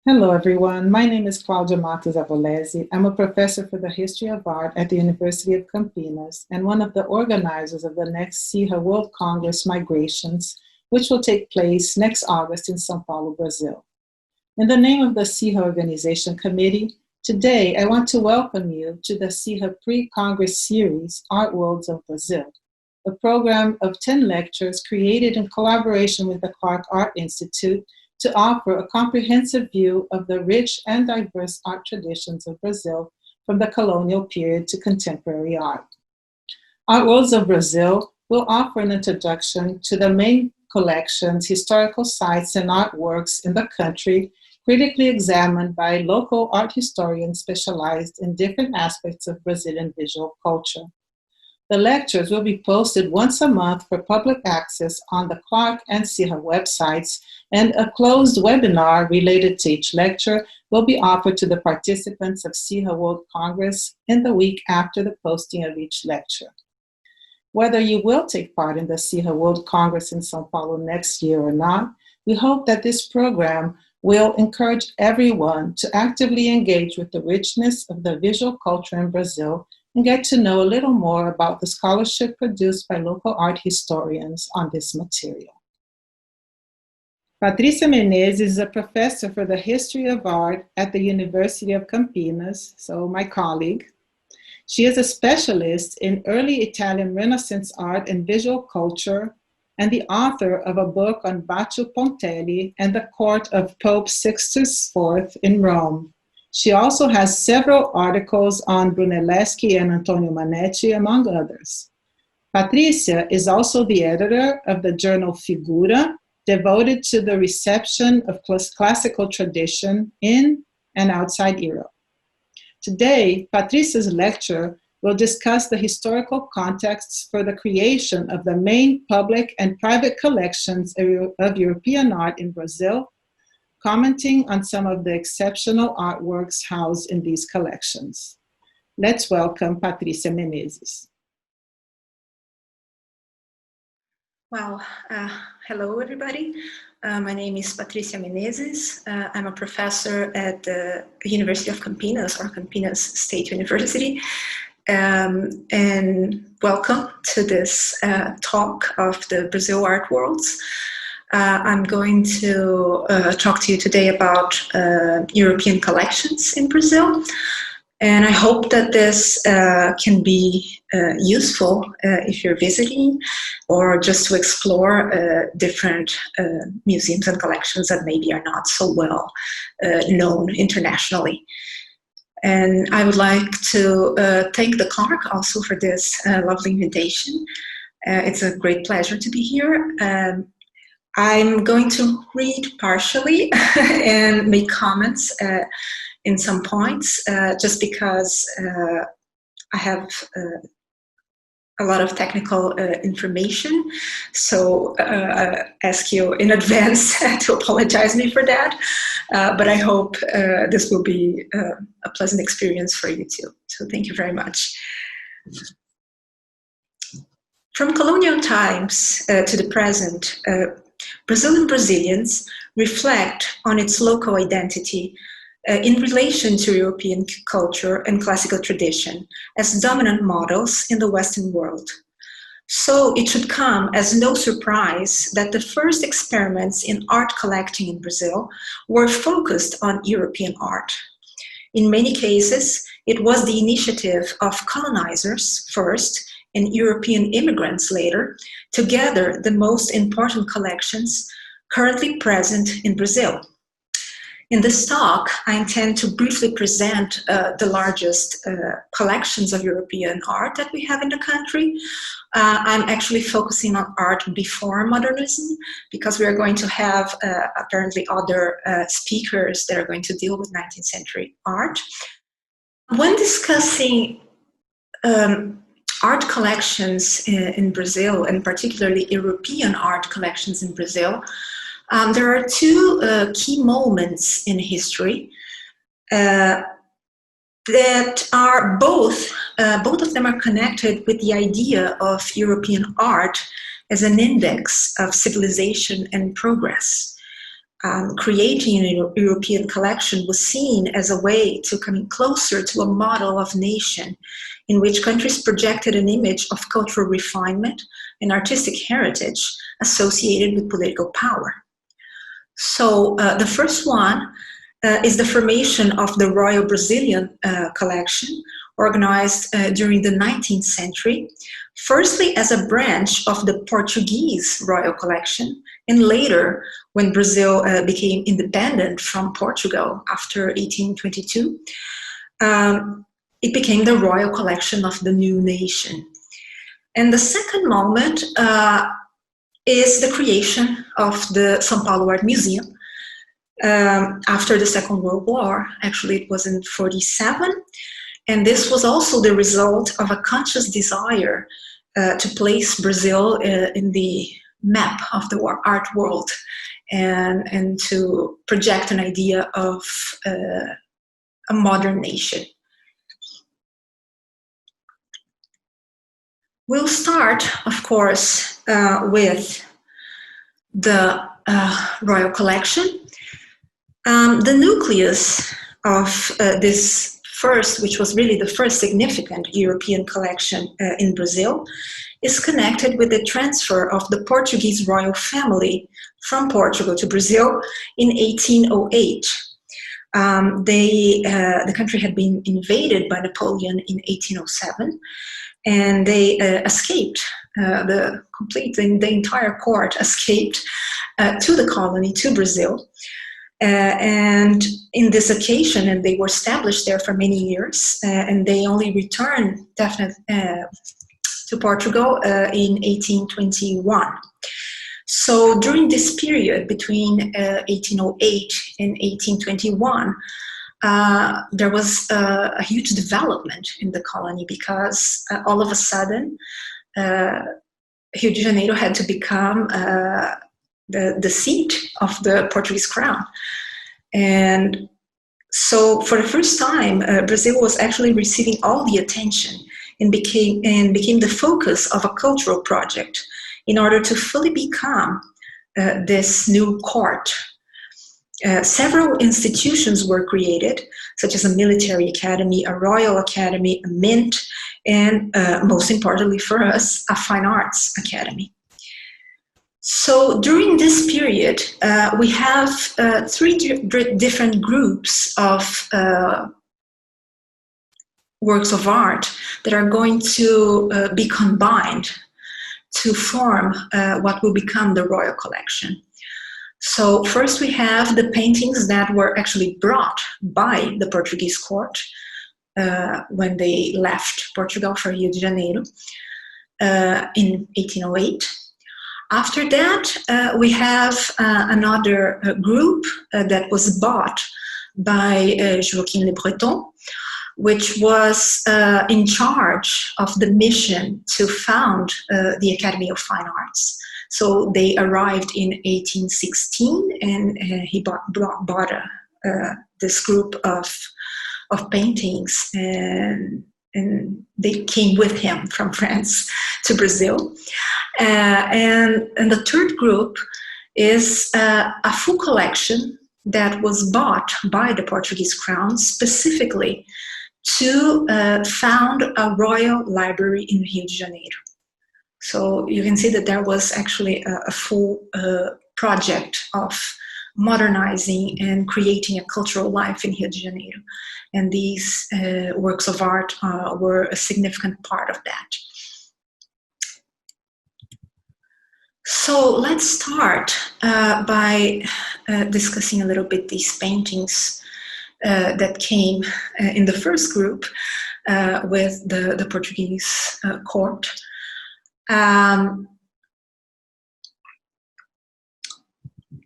Hello, everyone. My name is Claudia Matos Avolesi. I'm a professor for the history of art at the University of Campinas and one of the organizers of the next CIHA World Congress Migrations, which will take place next August in Sao Paulo, Brazil. In the name of the CIHA Organization Committee, today I want to welcome you to the CIHA Pre-Congress series, Art Worlds of Brazil, a program of 10 lectures created in collaboration with the Clark Art Institute to offer a comprehensive view of the rich and diverse art traditions of Brazil from the colonial period to contemporary art. Art Worlds of Brazil will offer an introduction to the main collections, historical sites, and artworks in the country, critically examined by local art historians specialized in different aspects of Brazilian visual culture. The lectures will be posted once a month for public access on the Clark and CIHA websites, and a closed webinar related to each lecture will be offered to the participants of CIHA World Congress in the week after the posting of each lecture. Whether you will take part in the CIHA World Congress in Sao Paulo next year or not, we hope that this program will encourage everyone to actively engage with the richness of the visual culture in Brazil and get to know a little more about the scholarship produced by local art historians on this material. Patricia Meneses is a professor for the history of art at the University of Campinas, so my colleague. She is a specialist in early Italian Renaissance art and visual culture and the author of a book on Baccio Pontelli and the court of Pope Sixtus IV in Rome. She also has several articles on Brunelleschi and Antonio Manetti, among others. Patricia is also the editor of the journal Figura, devoted to the reception of classical tradition in and outside Europe. Today, Patricia's lecture will discuss the historical contexts for the creation of the main public and private collections of European art in Brazil, commenting on some of the exceptional artworks housed in these collections. Let's welcome Patricia Meneses. Well, hello everybody. My name is Patricia Meneses. I'm a professor at the University of Campinas, or Campinas State University. And welcome to this talk of the Brazil Art Worlds. I'm going to talk to you today about European collections in Brazil. And I hope that this can be useful if you're visiting or just to explore different museums and collections that maybe are not so well known internationally. And I would like to thank the Clark also for this lovely invitation. It's a great pleasure to be here. I'm going to read partially and make comments in some points, just because I have a lot of technical information. So I ask you in advance to apologize me for that. But I hope this will be a pleasant experience for you too. So thank you very much. From colonial times to the present, Brazilian Brazilians reflect on its local identity in relation to European culture and classical tradition as dominant models in the Western world. So it should come as no surprise that the first experiments in art collecting in Brazil were focused on European art. In many cases, it was the initiative of colonizers first and European immigrants later to gather the most important collections currently present in Brazil. In this talk, I intend to briefly present the largest collections of European art that we have in the country. I'm actually focusing on art before modernism because we are going to have apparently other speakers that are going to deal with 19th century art. When discussing art collections in Brazil, and particularly European art collections in Brazil, there are two key moments in history that are both of them are connected with the idea of European art as an index of civilization and progress. creating a European collection was seen as a way to come closer to a model of nation in which countries projected an image of cultural refinement and artistic heritage associated with political power. So the first one is the formation of the Royal Brazilian Collection, organized during the 19th century, firstly as a branch of the Portuguese Royal Collection, and later, when Brazil became independent from Portugal after 1822, it became the Royal Collection of the new nation. And the second moment is the creation of the Sao Paulo Art Museum after the Second World War. Actually, it was in 1947. And this was also the result of a conscious desire to place Brazil in the map of the art world and to project an idea of a modern nation. We'll start, of course, with the Royal Collection. The nucleus of this first, which was really the first significant European collection in Brazil, is connected with the transfer of the Portuguese royal family from Portugal to Brazil in 1808. The country had been invaded by Napoleon in 1807, and they escaped. The entire court escaped to the colony, to Brazil. And in this occasion, and they were established there for many years, and they only returned to Portugal in 1821. So during this period between 1808 and 1821, there was a huge development in the colony because all of a sudden, Rio de Janeiro had to become the seat of the Portuguese crown. And so for the first time, Brazil was actually receiving all the attention and became the focus of a cultural project in order to fully become this new court. Several institutions were created, such as a military academy, a royal academy, a mint, and most importantly for us, a fine arts academy. So during this period, we have three different groups of works of art that are going to be combined to form what will become the Royal Collection. So first we have the paintings that were actually brought by the Portuguese court when they left Portugal for Rio de Janeiro in 1808. After that, we have another group that was bought by Joaquin Le Breton, which was in charge of the mission to found the Academy of Fine Arts. So they arrived in 1816, and he bought this group of paintings, and they came with him from France to Brazil. And the third group is a full collection that was bought by the Portuguese crown specifically to found a royal library in Rio de Janeiro. So you can see that there was actually a full project of modernizing and creating a cultural life in Rio de Janeiro. And these works of art were a significant part of that. So let's start by discussing a little bit these paintings that came in the first group with the Portuguese court.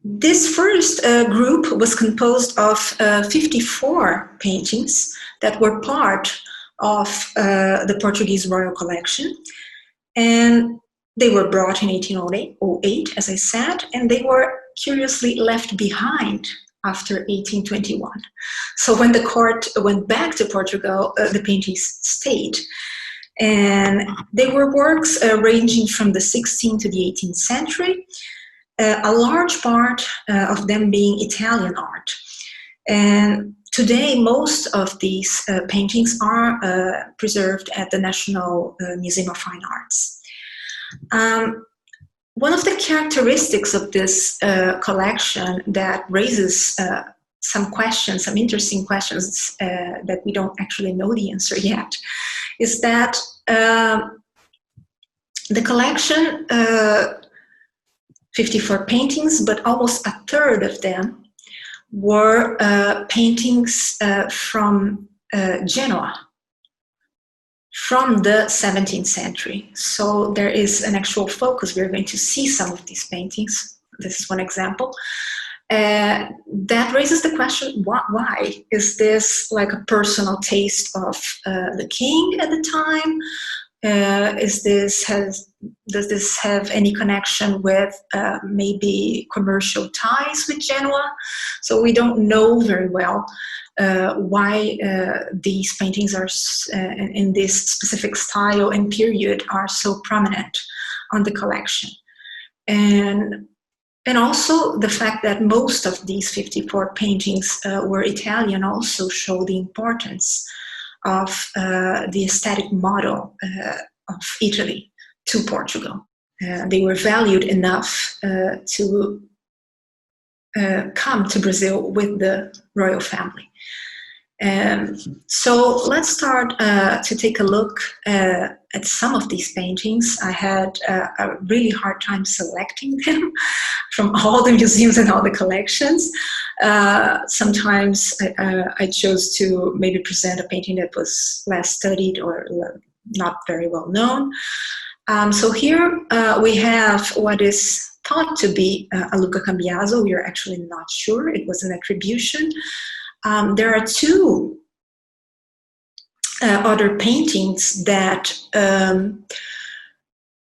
This first group was composed of 54 paintings that were part of the Portuguese Royal Collection, and they were brought in 1808, as I said, and they were curiously left behind after 1821. So when the court went back to Portugal, the paintings stayed. And they were works ranging from the 16th to the 18th century. a large part of them being Italian art. And today, most of these paintings are preserved at the National Museum of Fine Arts. One of the characteristics of this collection that raises some questions, some interesting questions that we don't actually know the answer yet, is that the collection, 54 paintings, but almost a third of them were paintings from Genoa, from the 17th century. So there is an actual focus. We're going to see some of these paintings. This is one example. That raises the question, why? Is this like a personal taste of the king at the time? Does this have any connection with maybe commercial ties with Genoa? So we don't know very well why these paintings are in this specific style and period are so prominent on the collection. And also the fact that most of these 54 paintings were Italian also show the importance of the aesthetic model of Italy to Portugal. They were valued enough to come to Brazil with the royal family. So let's start to take a look at some of these paintings. I had a really hard time selecting them from all the museums and all the collections. Sometimes I chose to maybe present a painting that was less studied or not very well known. So here we have what is thought to be a Luca Cambiaso. We are actually not sure. It was an attribution. There are two other paintings that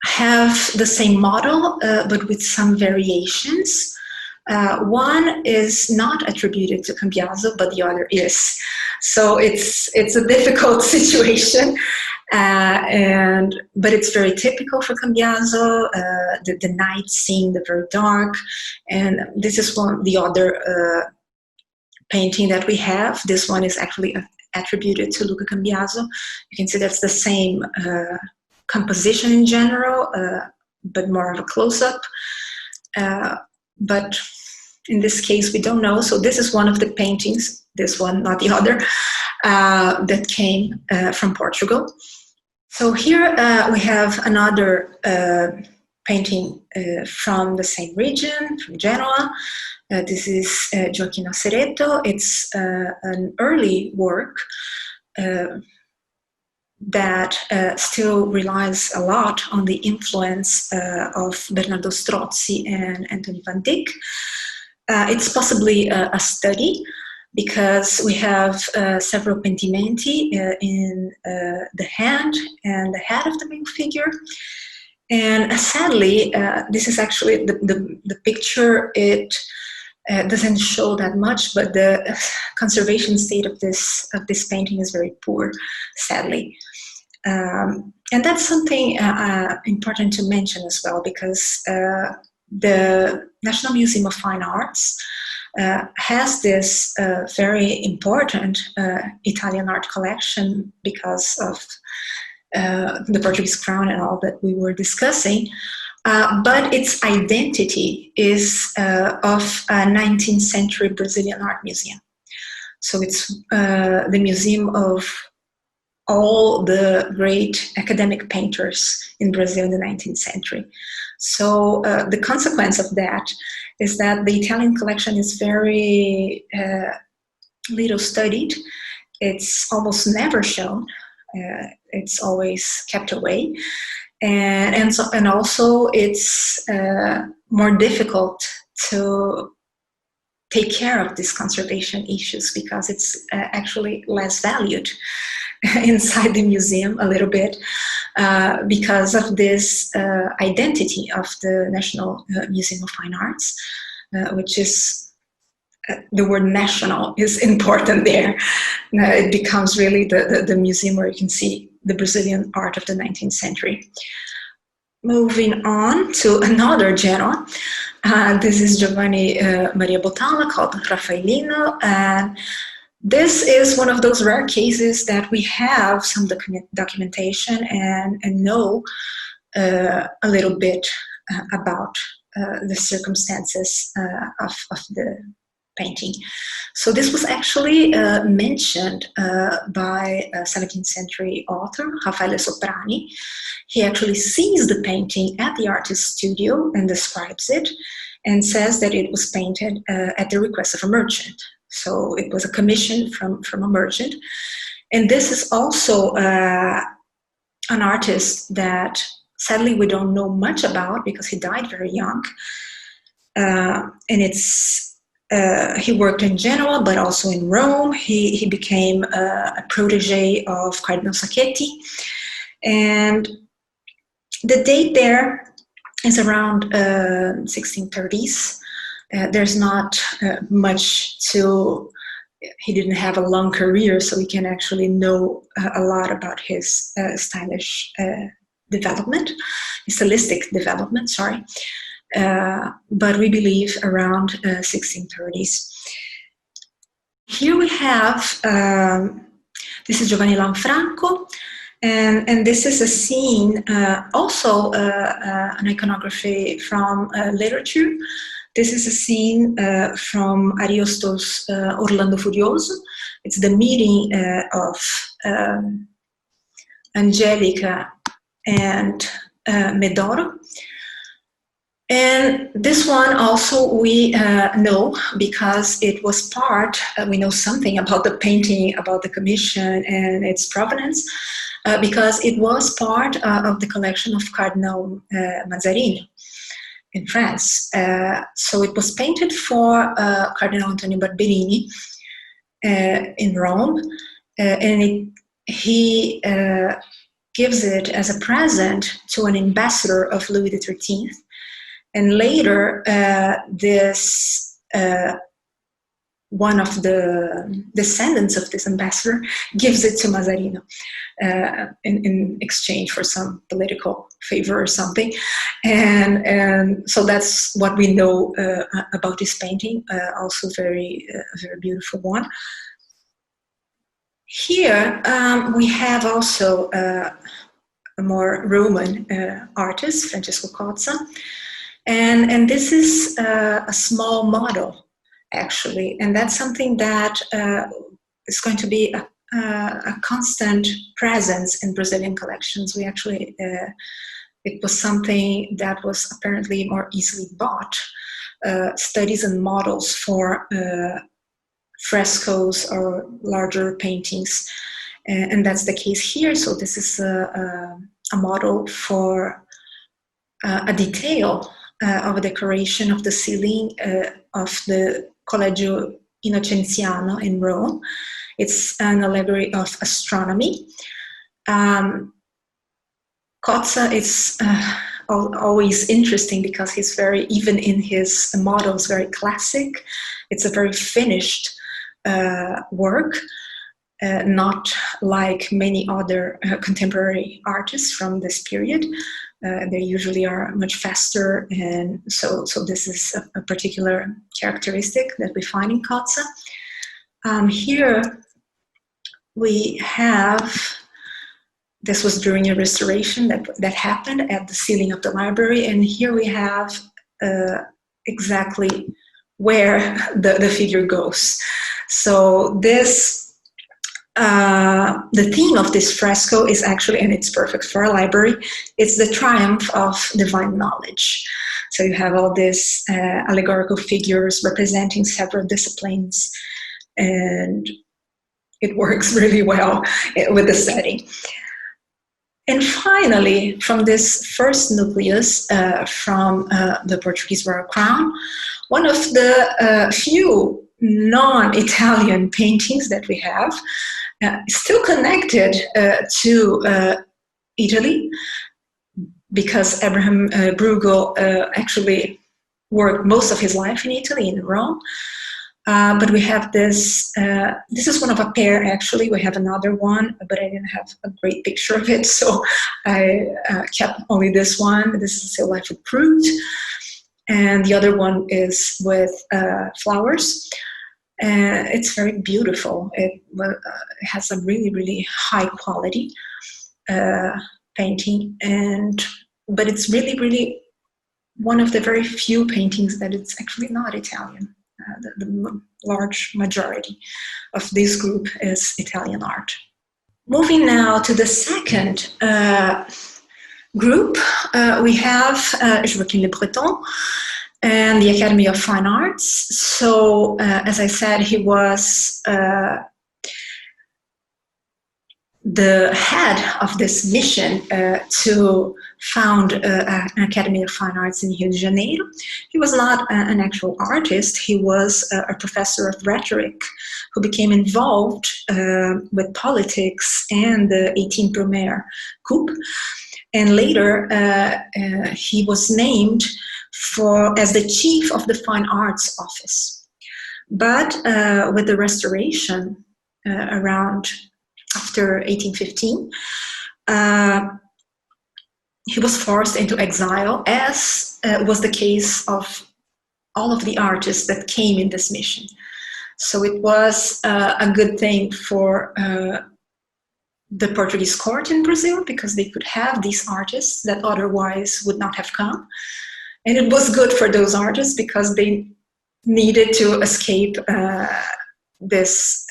have the same model, but with some variations. One is not attributed to Cambiaso, but the other is. So it's a difficult situation, but it's very typical for Cambiaso. The night scene, the very dark, and this is the other painting that we have. This one is actually attributed to Luca Cambiaso. You can see that's the same composition in general, but more of a close-up. But in this case, we don't know. So this is one of the paintings, this one, not the other, that came from Portugal. So here we have another painting from the same region, from Genoa. This is Gioacchino Ceretto. It's an early work that still relies a lot on the influence of Bernardo Strozzi and Anthony van Dyck. It's possibly a study because we have several pentimenti in the hand and the head of the main figure. And sadly, this is actually the picture. It doesn't show that much, but the conservation state of this painting is very poor, sadly. And that's something important to mention as well, because the National Museum of Fine Arts has this very important Italian art collection because of the Portuguese crown and all that we were discussing. But its identity is of a 19th century Brazilian art museum. So it's the museum of all the great academic painters in Brazil in the 19th century. So the consequence of that is that the Italian collection is very little studied. It's almost never shown. It's always kept away. And also it's more difficult to take care of these conservation issues because it's actually less valued inside the museum a little bit because of this identity of the National Museum of Fine Arts, which is the word national is important there. It becomes really the museum where you can see the Brazilian art of the 19th century. Moving on to another Genoa. This is Giovanni Maria Bottana, called Raffaellino, and this is one of those rare cases that we have some documentation and know a little bit about the circumstances of the painting. So this was actually mentioned by a 17th century author, Raphael. He actually sees the painting at the artist's studio and describes it and says that it was painted at the request of a merchant. So it was a commission from a merchant. And this is also an artist that sadly we don't know much about because he died very young. And he worked in Genoa, but also in Rome. He became a protege of Cardinal Sacchetti. And the date there is around 1630s. There's not much to, he didn't have a long career, so we can actually know a lot about his stylish development, his stylistic development, sorry. But we believe around 1630s. Here we have, this is Giovanni Lanfranco, and this is a scene, also an iconography from literature. This is a scene from Ariosto's Orlando Furioso. It's the meeting of Angelica and Medoro. And this one also we know because it was part, we know something about the painting, about the commission and its provenance, because it was part of the collection of Cardinal Mazarin in France. So it was painted for Cardinal Antonio Barberini in Rome, and he gives it as a present to an ambassador of Louis XIII. And later, this one of the descendants of this ambassador gives it to Mazarino in exchange for some political favor or something. And so that's what we know about this painting, also very beautiful one. Here we have also a more Roman artist, Francesco Cozza. And this is a small model, actually, and that's something that is going to be a constant presence in Brazilian collections. We actually, it was something that was apparently more easily bought, studies and models for frescoes or larger paintings, and that's the case here. So this is a model for a detail of a decoration of the ceiling of the Collegio Innocenziano in Rome. It's an allegory of astronomy. Cozza is always interesting because he's very, even in his models, very classic. It's a very finished work, not like many other contemporary artists from this period. They usually are much faster, and so this is a particular characteristic that we find in Cozza. Here we have, this was during a restoration that happened at the ceiling of the library, and here we have exactly where the figure goes. So this, the theme of this fresco is actually, and it's perfect for a library, it's the triumph of divine knowledge. So you have all these allegorical figures representing several disciplines, and it works really well with the setting. And finally, from this first nucleus from the Portuguese royal crown, one of the few non-Italian paintings that we have, still connected to Italy, because Abraham Bruegel actually worked most of his life in Italy, in Rome. But we have this, this is one of a pair actually, we have another one, but I didn't have a great picture of it, so I kept only this one. This is Still Life with Fruit. and the other one is with flowers. It's very beautiful. It has a really, really high quality painting, but it's really, really one of the very few paintings that it's actually not Italian. The large majority of this group is Italian art. Moving now to the second group, we have Joaquin Le Breton and the Academy of Fine Arts. So, as I said, he was the head of this mission to found an Academy of Fine Arts in Rio de Janeiro. He was not an actual artist. He was a professor of rhetoric who became involved with politics and the 18 Brumaire coup. And later, he was named as the chief of the Fine Arts Office. But with the restoration around after 1815, he was forced into exile, as was the case of all of the artists that came in this mission. So it was a good thing for the Portuguese court in Brazil, because they could have these artists that otherwise would not have come. And it was good for those artists because they needed to escape this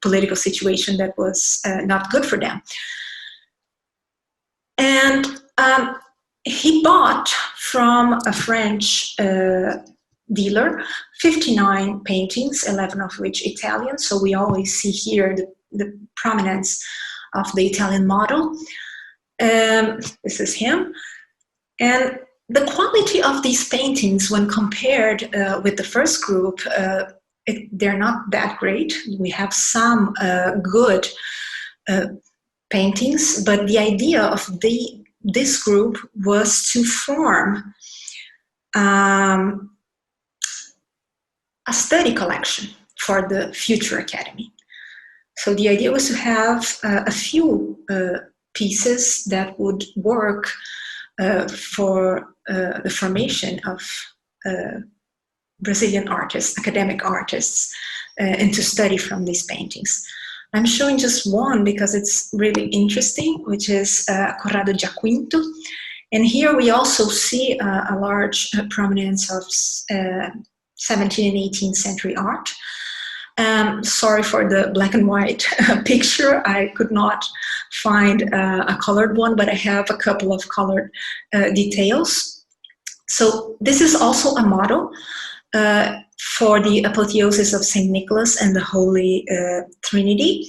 political situation that was not good for them. And he bought from a French dealer 59 paintings, 11 of which Italian. So we always see here the prominence of the Italian model. This is him. And the quality of these paintings, when compared with the first group, they're not that great. We have some good paintings, but the idea of this group was to form a study collection for the future academy. So the idea was to have a few pieces that would work for the formation of Brazilian artists, academic artists, and to study from these paintings. I'm showing just one because it's really interesting, which is Corrado Giaquinto. And here we also see a large prominence of 17th and 18th century art. Sorry for the black and white picture. I could not find a colored one, but I have a couple of colored details. So this is also a model for the apotheosis of St. Nicholas and the Holy Trinity.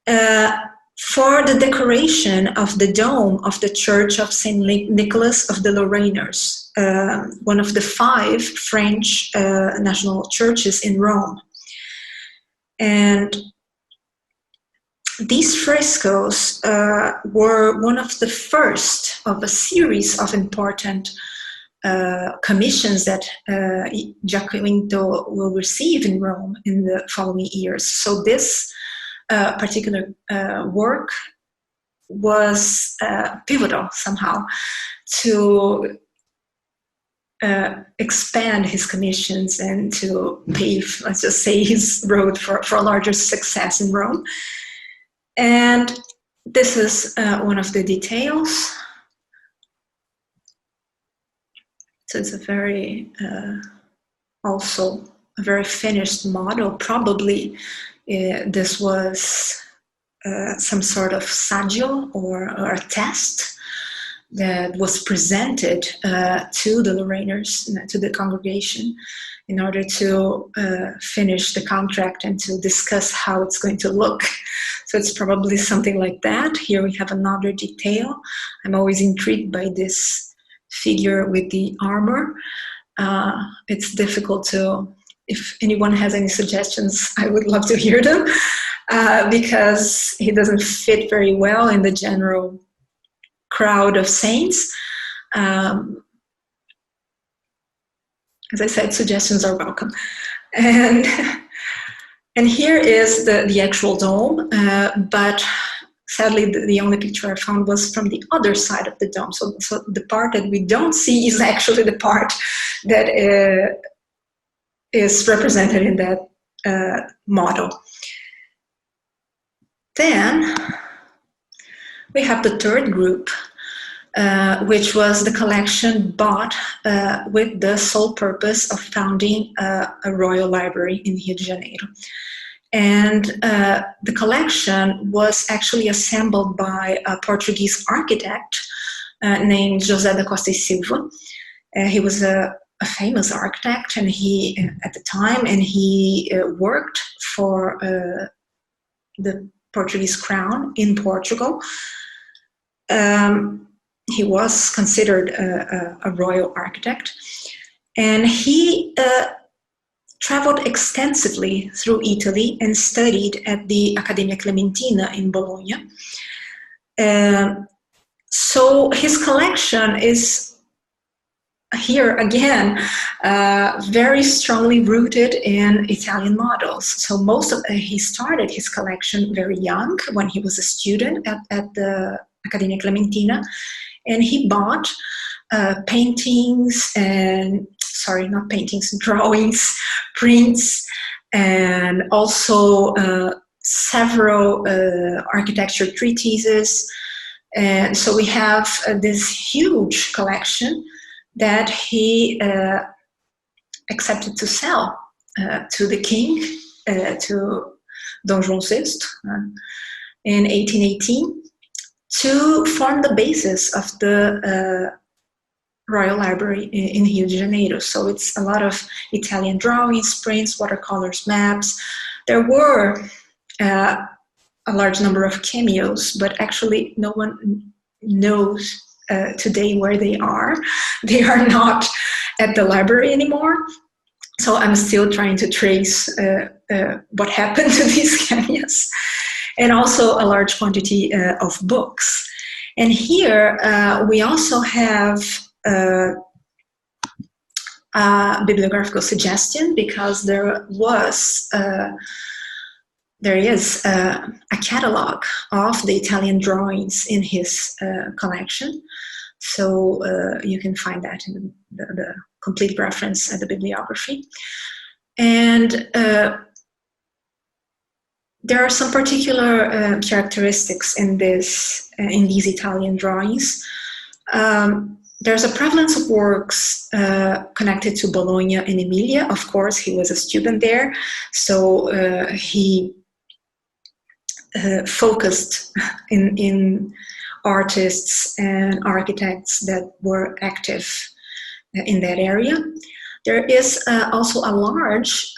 For the decoration of the dome of the Church of St. Nicholas of the Lorrainers, one of the 5 French national churches in Rome. And these frescoes were one of the first of a series of important commissions that Giaquinto will receive in Rome in the following years. So this particular work was pivotal somehow to expand his commissions and to pave, let's just say, his road for a larger success in Rome. And this is one of the details. So it's a very, also a very finished model. Probably this was some sort of saggio or a test that was presented to the Lorrainers, to the congregation, in order to finish the contract and to discuss how it's going to look. So it's probably something like that. Here we have another detail. I'm always intrigued by this figure with the armor. It's difficult to, if anyone has any suggestions, I would love to hear them, because he doesn't fit very well in the general crowd of saints. As I said, suggestions are welcome. And here is the actual dome, but sadly, the only picture I found was from the other side of the dome. So the part that we don't see is actually the part that is represented in that model. Then we have the third group, which was the collection bought with the sole purpose of founding a royal library in Rio de Janeiro. And the collection was actually assembled by a Portuguese architect named José da Costa e Silva. He was a famous architect, and he at the time, and he worked for the Portuguese crown in Portugal. He was considered a royal architect, and he traveled extensively through Italy and studied at the Accademia Clementina in Bologna. So his collection is here again very strongly rooted in Italian models. So he started his collection very young, when he was a student at the Accademia Clementina, and he bought paintings and, sorry, not paintings, drawings, prints, and also several architecture treatises. And so we have this huge collection that he accepted to sell to the king, to Dom João VI, in 1818, to form the basis of the Royal Library in Rio de Janeiro. So it's a lot of Italian drawings, prints, watercolors, maps. There were a large number of cameos, but actually no one knows today where they are. They are not at the library anymore. So I'm still trying to trace what happened to these cameos. And also a large quantity of books. And here we also have a bibliographical suggestion, because there is a catalog of the Italian drawings in his collection. So you can find that in the complete reference at the bibliography. And there are some particular characteristics in these Italian drawings. There's a prevalence of works connected to Bologna and Emilia. Of course, he was a student there, so he focused in artists and architects that were active in that area. There is also a large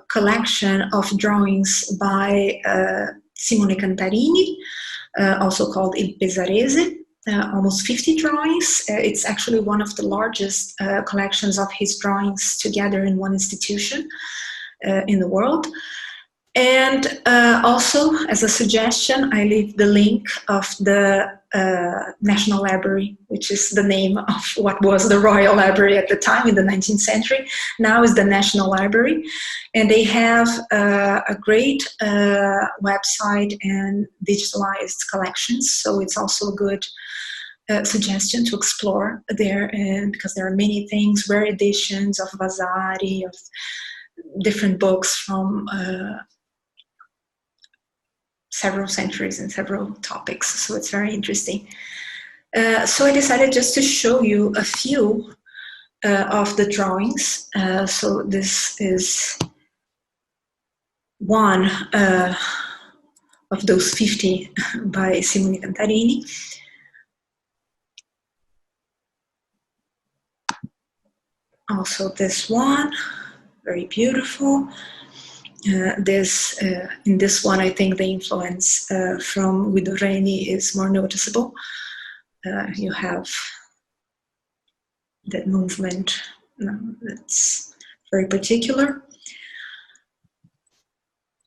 collection of drawings by Simone Cantarini, also called Il Pesarese, almost 50 drawings. It's actually one of the largest collections of his drawings together in one institution in the world. And also, as a suggestion, I leave the link of the National Library, which is the name of what was the Royal Library at the time in the 19th century. Now is the National Library. And they have a great website and digitalized collections. So it's also a good suggestion to explore there, and because there are many things, rare editions of Vasari, of different books from several centuries and several topics, so it's very interesting. So I decided just to show you a few of the drawings. So this is one of those 50 by Simone Cantarini. Also this one, very beautiful. In this one, I think the influence from Guido Reni is more noticeable. You have that movement that's very particular.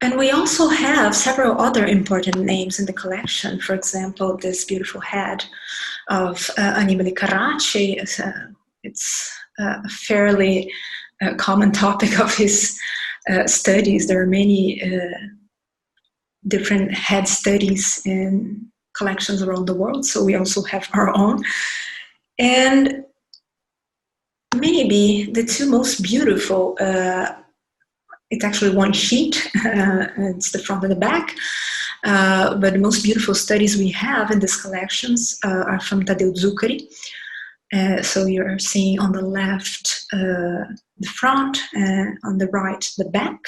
And we also have several other important names in the collection. For example, this beautiful head of Annibale Carracci. It's a fairly common topic of his studies. There are many different head studies in collections around the world, so we also have our own. And maybe the two most beautiful, it's actually one sheet, it's the front and the back, but the most beautiful studies we have in these collections are from Tadeu Zuccari. So you're seeing on the left the front, and on the right the back.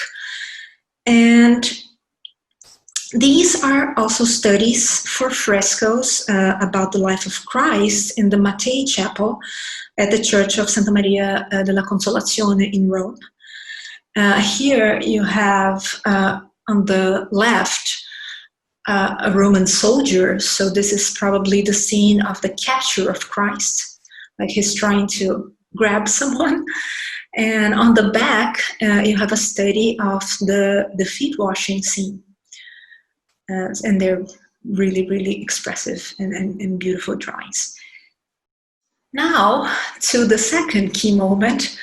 And these are also studies for frescoes about the life of Christ in the Mattei Chapel at the Church of Santa Maria della Consolazione in Rome. Here you have on the left a Roman soldier, so this is probably the scene of the capture of Christ, like he's trying to grab someone. And on the back you have a study of the feet washing scene. And they're really, really expressive and beautiful drawings. Now to the second key moment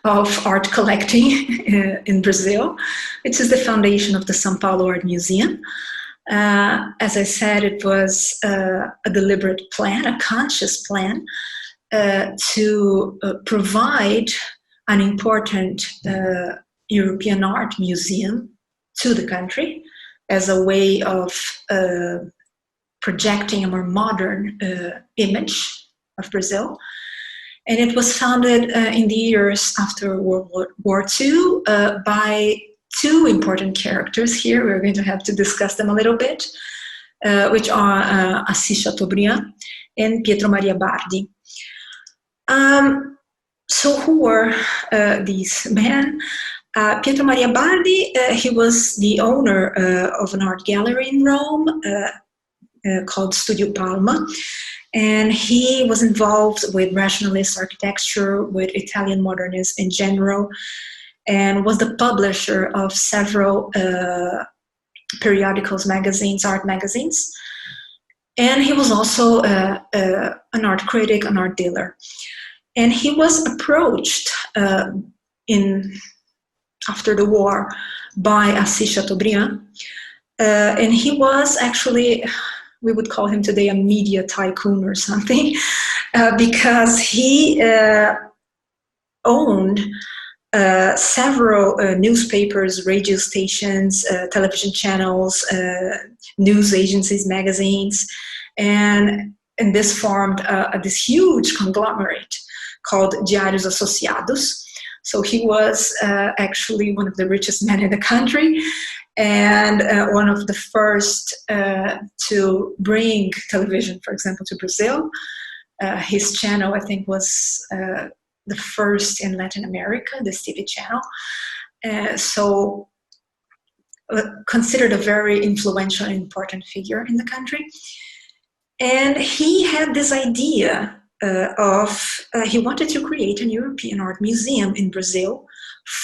of art collecting in Brazil, which is the foundation of the Sao Paulo Art Museum. As I said, it was a deliberate plan, a conscious plan to provide an important European art museum to the country as a way of projecting a more modern image of Brazil. And it was founded in the years after World War II by two important characters here. We're going to have to discuss them a little bit, which are Assis Chateaubriand and Pietro Maria Bardi. So who were these men? Pietro Maria Bardi, he was the owner of an art gallery in Rome called Studio Palma, and he was involved with rationalist architecture, with Italian modernism in general, and was the publisher of several periodicals, magazines, art magazines. And he was also an art critic, an art dealer. And he was approached after the war by Assis Chateaubriand. And he was actually, we would call him today a media tycoon or something, because he owned several newspapers, radio stations, television channels, news agencies, magazines, and this formed this huge conglomerate called Diários Associados. So he was actually one of the richest men in the country, and one of the first to bring television, for example, to Brazil. His channel, I think, was the first in Latin America, this TV channel. So considered a very influential and important figure in the country. And he had this idea he wanted to create an European art museum in Brazil,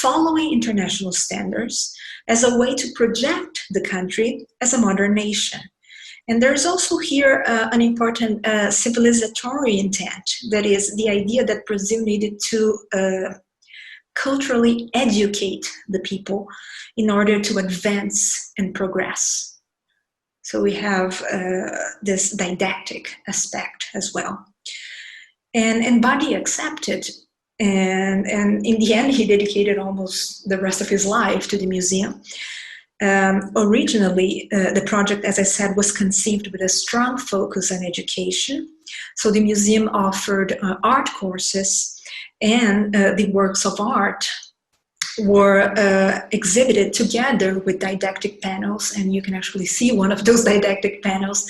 following international standards, as a way to project the country as a modern nation. And there's also here an important civilizatory intent, that is the idea that Brazil needed to culturally educate the people in order to advance and progress. So we have this didactic aspect as well. And Bardi accepted, and in the end he dedicated almost the rest of his life to the museum. Originally, the project, as I said, was conceived with a strong focus on education. So the museum offered art courses, and the works of art were exhibited together with didactic panels, and you can actually see one of those didactic panels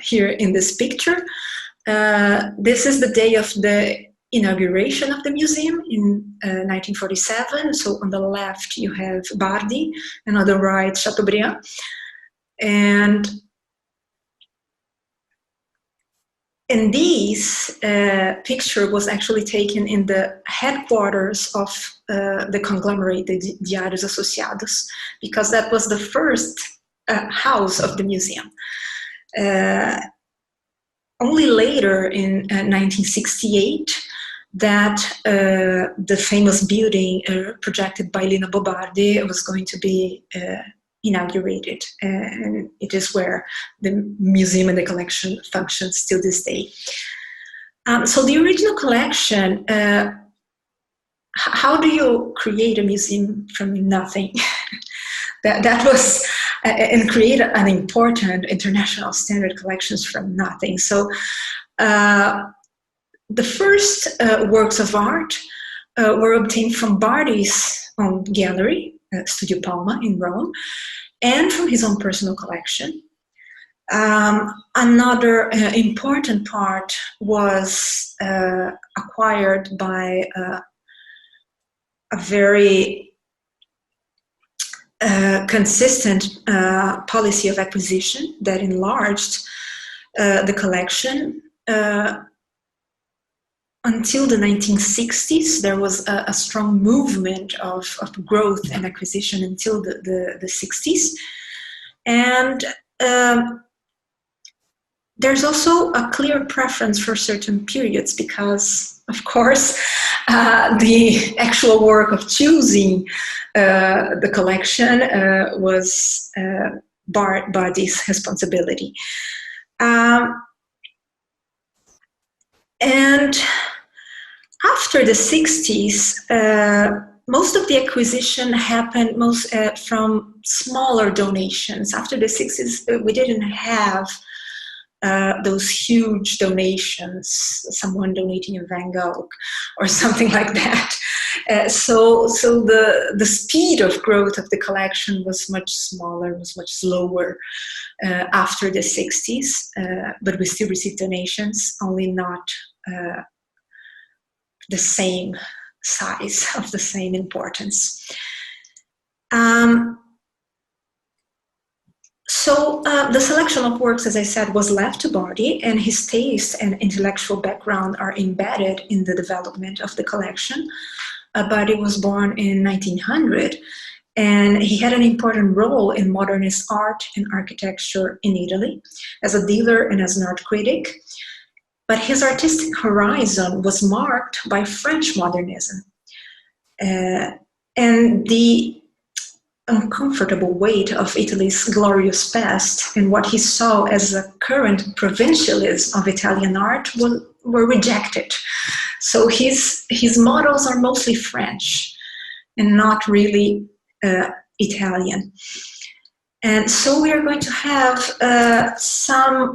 here in this picture. This is the day of the inauguration of the museum in 1947. So on the left you have Bardi, and on the right Chateaubriand. And this picture was actually taken in the headquarters of the conglomerate, the Diários Associados, because that was the first house of the museum. Only later in 1968 that the famous building projected by Lina Bobardi was going to be inaugurated, and it is where the museum and the collection functions till this day. So the original collection, how do you create a museum from nothing? that was, and create an important international standard collections from nothing. So the first works of art were obtained from Bardi's own gallery, Studio Palma in Rome, and from his own personal collection. Another important part was acquired by a very consistent policy of acquisition that enlarged the collection. Until the 1960s, there was a strong movement of growth and acquisition until the 60s. And there's also a clear preference for certain periods because, of course, the actual work of choosing the collection was Bardi's responsibility. And after the 60s, most of the acquisition happened from smaller donations. After the 60s, we didn't have those huge donations, someone donating a Van Gogh or something like that. So the speed of growth of the collection was much smaller, was much slower after the 60s, but we still receive donations, only not the same size, of the same importance. So the selection of works, as I said, was left to Bardi, and his taste and intellectual background are embedded in the development of the collection. Bardi was born in 1900, and he had an important role in modernist art and architecture in Italy, as a dealer and as an art critic. But his artistic horizon was marked by French modernism. And the uncomfortable weight of Italy's glorious past and what he saw as a current provincialism of Italian art were rejected. So his models are mostly French and not really Italian. And so we are going to have some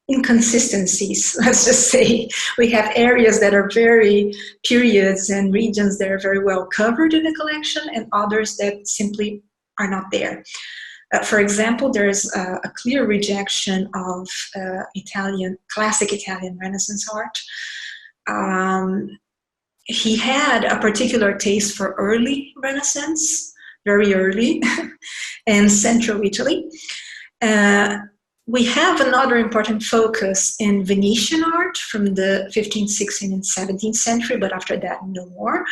inconsistencies, let's just say. We have areas that are very periods and regions that are very well covered in the collection, and others that simply are not there. For example, there's a clear rejection of classic Italian Renaissance art. He had a particular taste for early Renaissance, very early, and Central Italy. We have another important focus in Venetian art from the 15th, 16th, and 17th century, but after that, no more.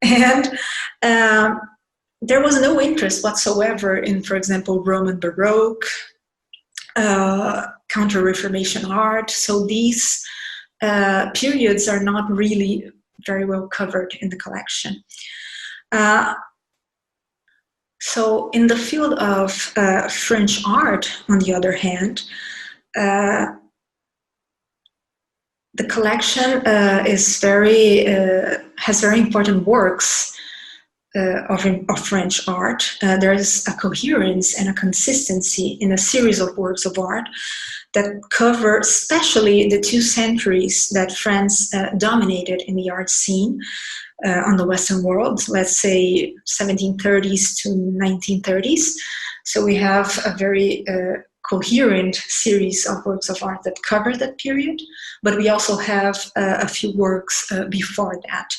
And there was no interest whatsoever in, for example, Roman Baroque, Counter-Reformation art. So these periods are not really very well covered in the collection. So in the field of French art, on the other hand, the collection has very important works of French art. There is a coherence and a consistency in a series of works of art that cover especially the 2 centuries that France dominated in the art scene on the Western world, let's say 1730s to 1930s. So we have a very coherent series of works of art that cover that period, but we also have a few works before that.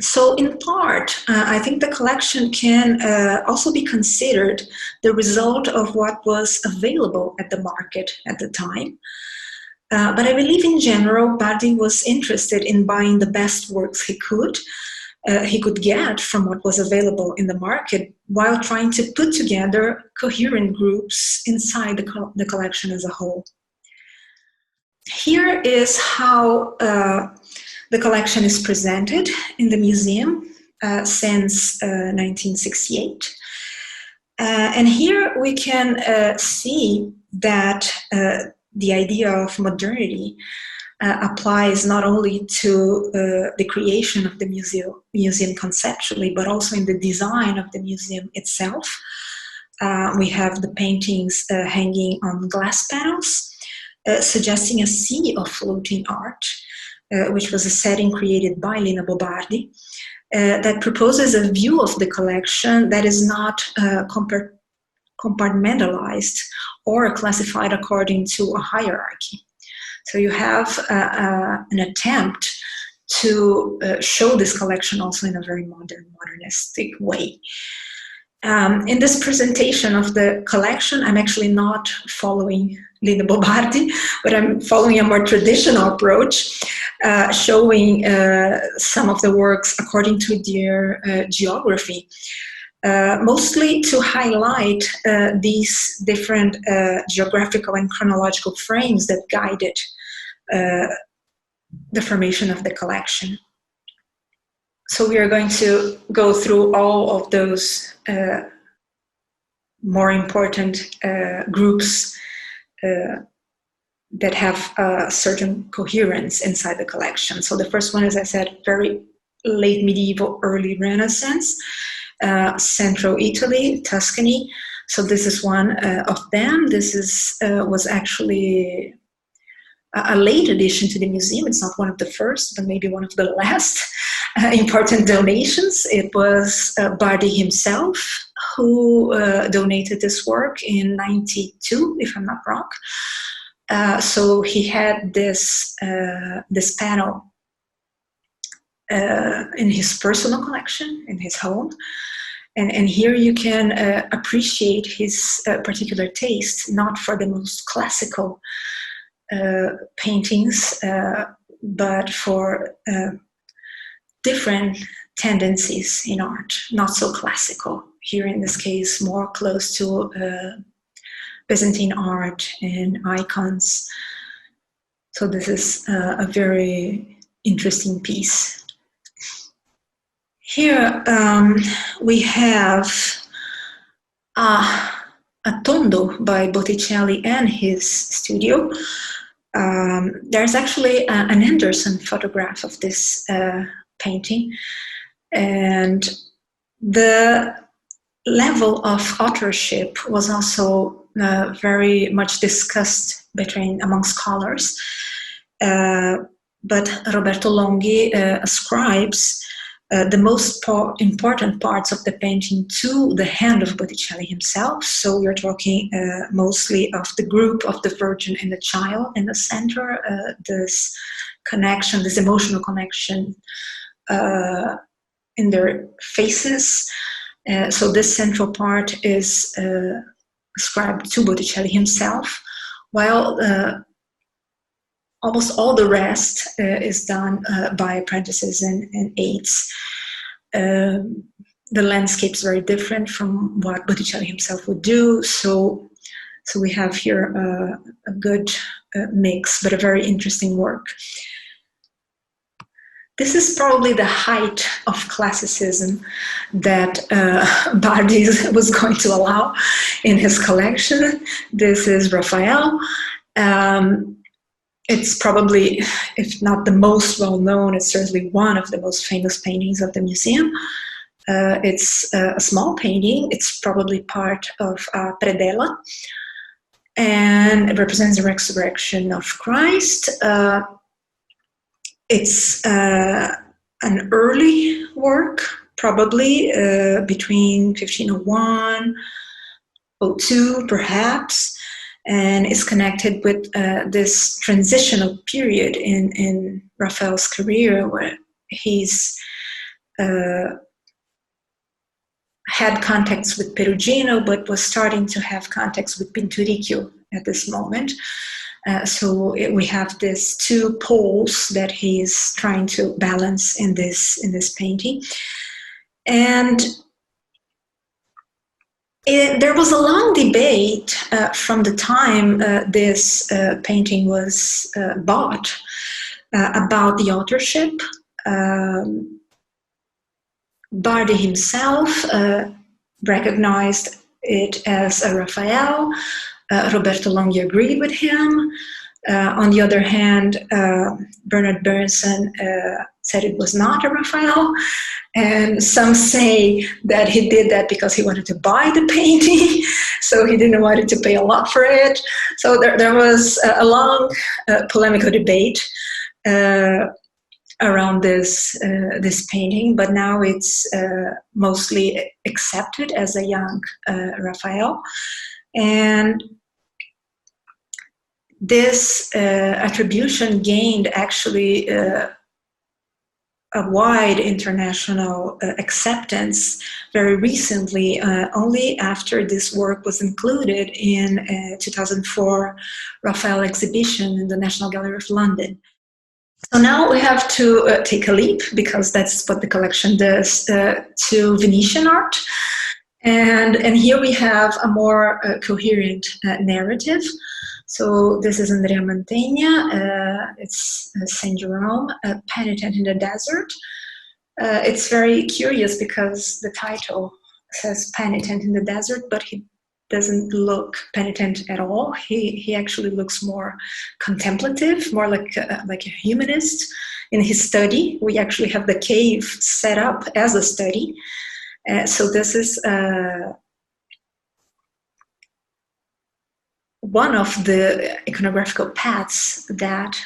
So in part, I think the collection can also be considered the result of what was available at the market at the time. But I believe in general, Bardi was interested in buying the best works he could get from what was available in the market, while trying to put together coherent groups inside the collection as a whole. Here is how the collection is presented in the museum since 1968. And here we can see that the idea of modernity applies not only to the creation of the museum conceptually, but also in the design of the museum itself. We have the paintings hanging on glass panels, suggesting a sea of floating art, which was a setting created by Lina Bobardi, that proposes a view of the collection that is not compartmentalized or classified according to a hierarchy. So you have an attempt to show this collection also in a very modernistic way. In this presentation of the collection, I'm actually not following Lina Bobardi, but I'm following a more traditional approach, showing some of the works according to their geography, mostly to highlight these different geographical and chronological frames that guided the formation of the collection. So we are going to go through all of those more important groups that have a certain coherence inside the collection. So the first one, as I said, very late medieval, early Renaissance, Central Italy, Tuscany. So this is one of them. This is was actually a late addition to the museum. It's not one of the first, but maybe one of the last important donations. It was Bardi himself who donated this work in '92, if I'm not wrong. So he had this this panel in his personal collection, in his home. And here you can appreciate his particular taste, not for the most classical paintings, but for different tendencies in art, not so classical. Here in this case, more close to Byzantine art and icons. So this is a very interesting piece. Here we have a Tondo by Botticelli and his studio. There's actually an Anderson photograph of this painting, and the level of authorship was also very much discussed among scholars, but Roberto Longhi ascribes the most important parts of the painting to the hand of Botticelli himself. So we're talking mostly of the group of the Virgin and the Child in the center, this connection, this emotional connection in their faces. So this central part is ascribed to Botticelli himself, while almost all the rest is done by apprentices and aides. The landscape is very different from what Botticelli himself would do. So we have here a good mix, but a very interesting work. This is probably the height of classicism that Bardi was going to allow in his collection. This is Raphael. It's probably, if not the most well-known, it's certainly one of the most famous paintings of the museum. It's a small painting. It's probably part of Predella, and it represents the resurrection of Christ. It's an early work, probably between 1501, 02 perhaps, and is connected with this transitional period in Raphael's career where he's had contacts with Perugino, but was starting to have contacts with Pinturicchio at this moment. So we have these two poles that he's trying to balance in this painting. And there was a long debate from the time this painting was bought about the authorship. Bardi himself recognized it as a Raphael. Roberto Longhi agreed with him. On the other hand, Bernard Berenson said it was not a Raphael, and some say that he did that because he wanted to buy the painting, so he didn't want to pay a lot for it. So there was a long polemical debate around this painting, but now it's mostly accepted as a young Raphael. And this attribution gained actually a wide international acceptance very recently, only after this work was included in 2004 Raphael exhibition in the National Gallery of London. So now we have to take a leap, because that's what the collection does, to Venetian art. And here we have a more coherent narrative. So this is Andrea Mantegna, it's Saint Jerome, a penitent in the desert. It's very curious because the title says penitent in the desert, but he doesn't look penitent at all. He actually looks more contemplative, more like a humanist in his study. We actually have the cave set up as a study. So this is one of the iconographical paths that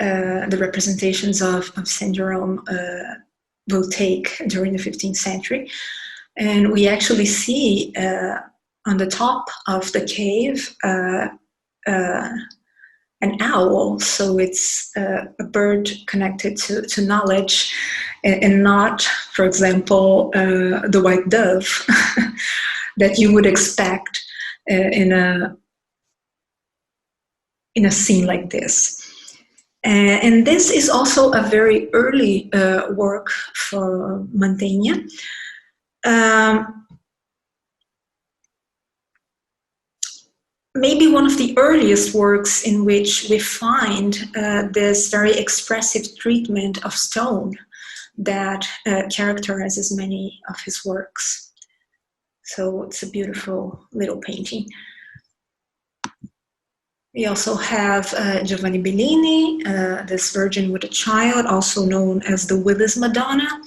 the representations of Saint Jerome will take during the 15th century. And we actually see on the top of the cave an owl. So it's a bird connected to knowledge, and not, for example, the white dove that you would expect in a scene like this. And this is also a very early work for Mantegna. Maybe one of the earliest works in which we find this very expressive treatment of stone that characterizes many of his works. So it's a beautiful little painting. We also have Giovanni Bellini, this Virgin with a Child, also known as the Willis Madonna.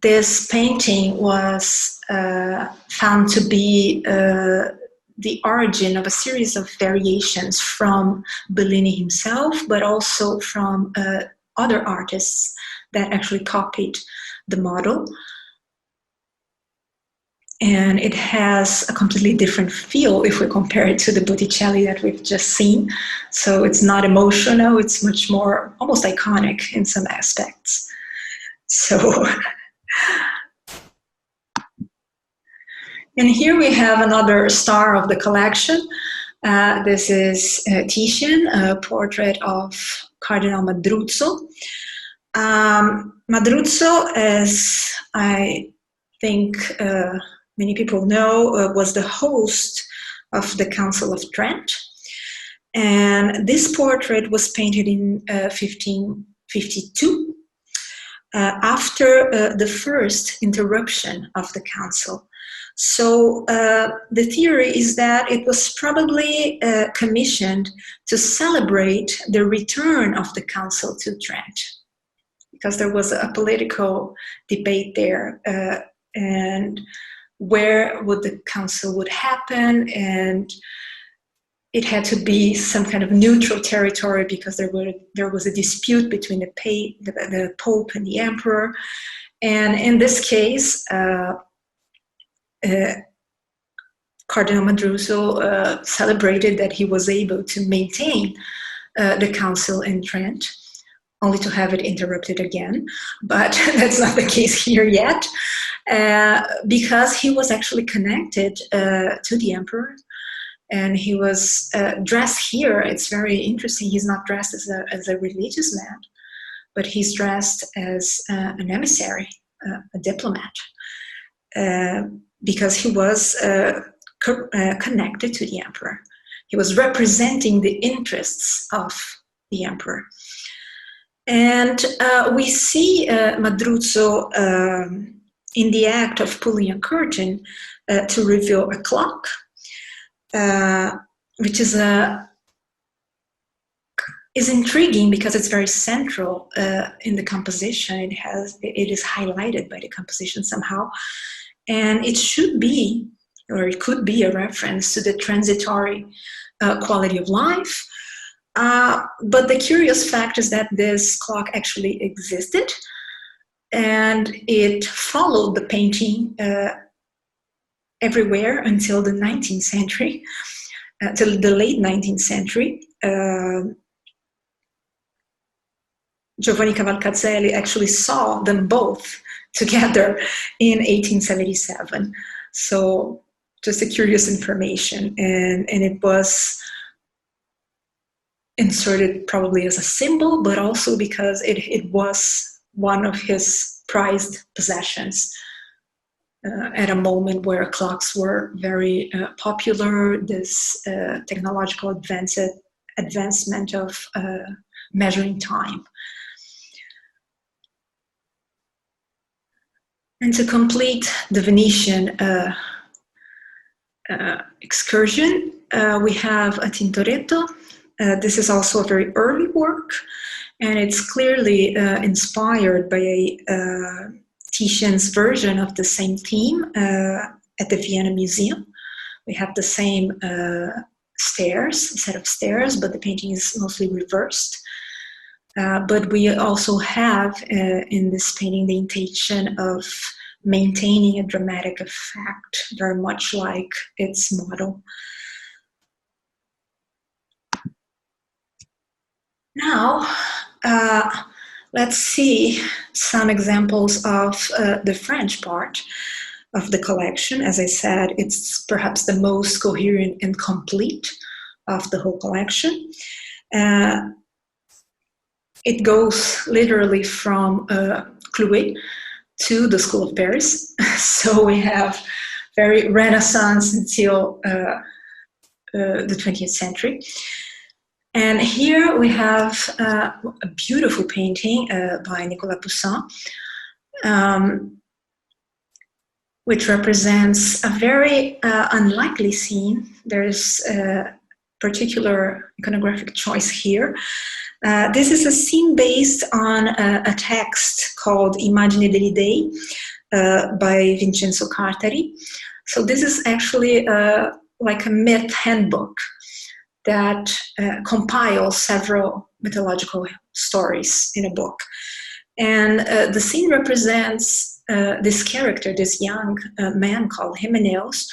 This painting was found to be the origin of a series of variations from Bellini himself, but also from other artists that actually copied the model. And it has a completely different feel if we compare it to the Botticelli that we've just seen. So it's not emotional, it's much more almost iconic in some aspects. So, and here we have another star of the collection. This is Teishen, a portrait of Cardinal Madruzzo. Madruzzo, as I think many people know, was the host of the Council of Trent. And this portrait was painted in 1552, after the first interruption of the council. So the theory is that it was probably commissioned to celebrate the return of the council to Trent, because there was a political debate there, and where would the council would happen, and it had to be some kind of neutral territory because there was a dispute between the Pope and the Emperor. And in this case, Cardinal Madruzzo celebrated that he was able to maintain the council in Trent, only to have it interrupted again. But that's not the case here yet, because he was actually connected to the Emperor. And he was dressed here. It's very interesting. He's not dressed as a religious man, but he's dressed as an emissary, a diplomat, because he was connected to the Emperor. He was representing the interests of the Emperor. And we see Madruzzo in the act of pulling a curtain to reveal a clock, which is intriguing because it's very central in the composition. It is highlighted by the composition somehow, and it should be, or it could be, a reference to the transitory quality of life. But the curious fact is that this clock actually existed, and it followed the painting everywhere until the 19th century, till the late 19th century. Giovanni Cavalcazzelli actually saw them both together in 1877. So just a curious information, and it was inserted probably as a symbol, but also because it was one of his prized possessions at a moment where clocks were very popular. This technological advancement of measuring time. And to complete the Venetian excursion, we have a Tintoretto. This is also a very early work, and it's clearly inspired by Teishen's version of the same theme at the Vienna Museum. We have the same set of stairs, but the painting is mostly reversed. But we also have in this painting the intention of maintaining a dramatic effect, very much like its model. Now, let's see some examples of the French part of the collection. As I said, it's perhaps the most coherent and complete of the whole collection. It goes literally from Clouet to the School of Paris. So we have very Renaissance until the 20th century. And here we have a beautiful painting by Nicolas Poussin, which represents a very unlikely scene. There's a particular iconographic choice here. This is a scene based on a text called Immagine degli Dei by Vincenzo Cartari. So this is actually like a myth handbook that compiles several mythological stories in a book. And the scene represents this character, this young man called Jimenez,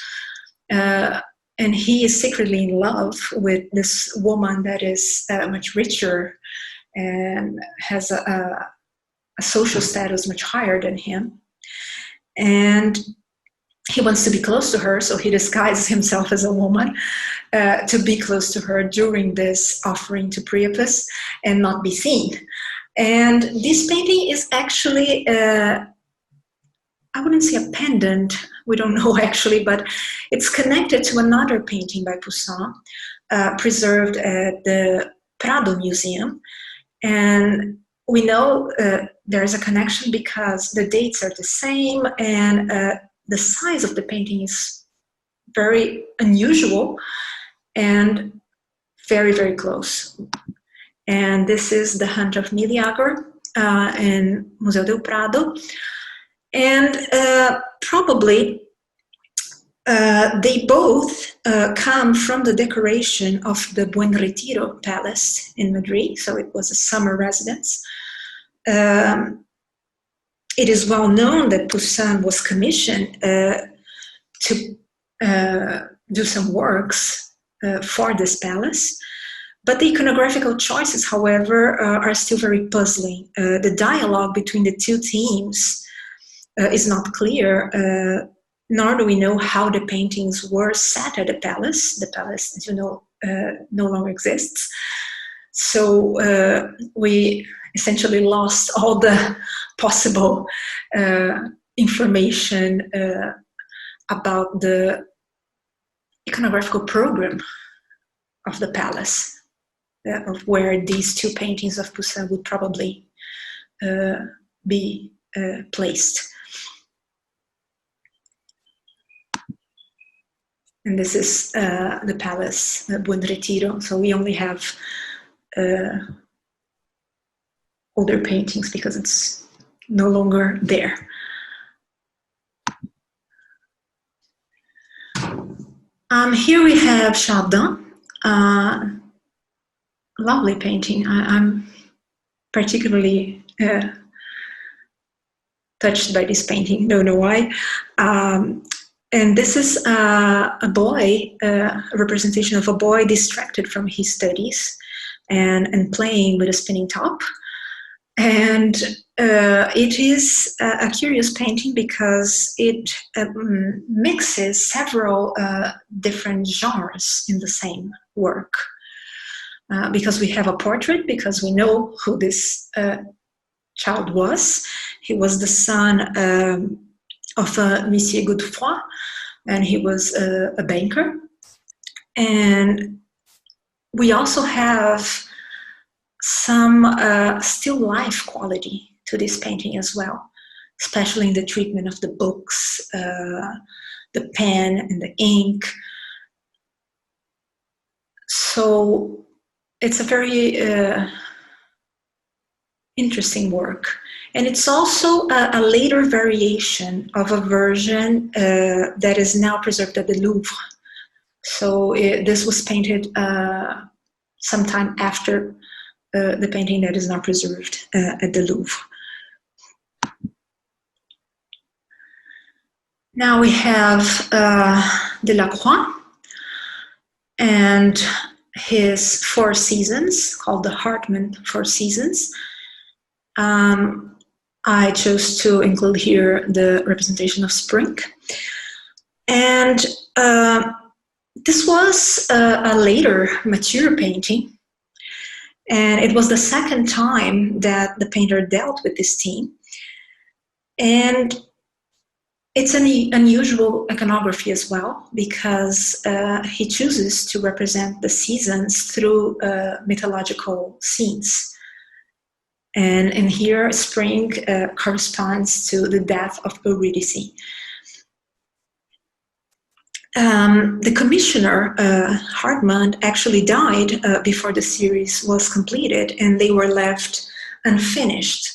and he is secretly in love with this woman that is much richer and has a social status much higher than him. And he wants to be close to her, so he disguises himself as a woman to be close to her during this offering to Priapus and not be seen. And this painting is actually, I wouldn't say a pendant, we don't know actually, but it's connected to another painting by Poussin, preserved at the Prado Museum. And we know there's a connection because the dates are the same, and the size of the painting is very unusual and very, very close. And this is The Hunt of Meleager in Museo del Prado. And probably they both come from the decoration of the Buen Retiro Palace in Madrid, so it was a summer residence. It is well known that Poussin was commissioned to do some works for this palace, but the iconographical choices, however, are still very puzzling. The dialogue between the two themes is not clear, nor do we know how the paintings were set at the palace. The palace, as you know, no longer exists. So we essentially lost all the possible information about the iconographical program of the palace, of where these two paintings of Poussin would probably be placed. And this is the Palace Buen Retiro. So we only have older paintings because it's no longer there. Here we have Chardin, lovely painting. I'm particularly touched by this painting, don't know why. And this is a boy, a representation of a boy distracted from his studies and playing with a spinning top. And it is a curious painting because it mixes several different genres in the same work. Because we have a portrait, because we know who this child was. He was the son of Monsieur Godefroy, and he was a banker. And we also have some still life quality to this painting as well, especially in the treatment of the books, the pen and the ink. So it's a very interesting work. And it's also a later variation of a version that is now preserved at the Louvre. So this was painted sometime after the painting that is now preserved at the Louvre. Now we have Delacroix and his Four Seasons, called the Hartmann Four Seasons. I chose to include here the representation of spring. And this was a later mature painting. And it was the second time that the painter dealt with this theme. And it's an unusual iconography as well, because he chooses to represent the seasons through mythological scenes. And here, spring corresponds to the death of Eurydice. The commissioner, Hartmann, actually died before the series was completed, and they were left unfinished.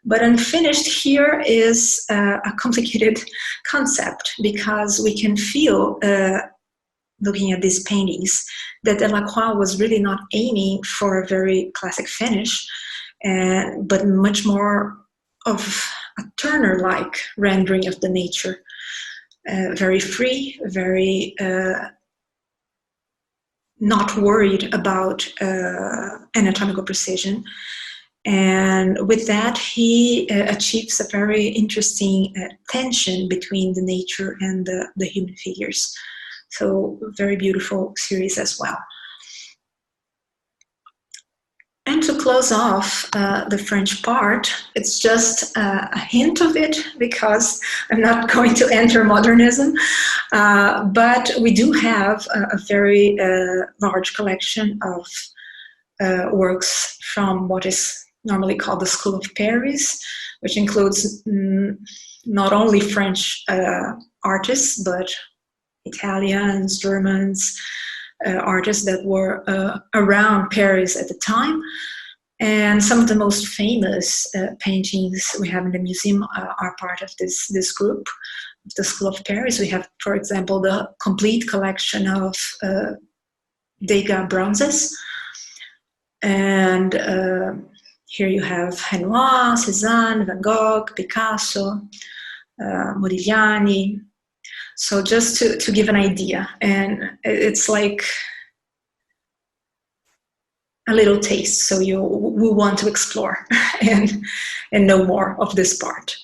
But unfinished here is a complicated concept, because we can feel, looking at these paintings, that Delacroix was really not aiming for a very classic finish, but much more of a Turner-like rendering of the nature. Very free, very not worried about anatomical precision. And with that, he achieves a very interesting tension between the nature and the human figures. So, very beautiful series as well. And to close off the French part, it's just a hint of it, because I'm not going to enter modernism, but we do have a very large collection of works from what is normally called the School of Paris, which includes not only French artists, but Italians, Germans, artists that were around Paris at the time. And some of the most famous paintings we have in the museum are part of this group, the School of Paris. We have, for example, the complete collection of Degas bronzes. And here you have Renoir, Cézanne, Van Gogh, Picasso, Modigliani. So just to give an idea, and it's like a little taste, so we want to explore and know more of this part.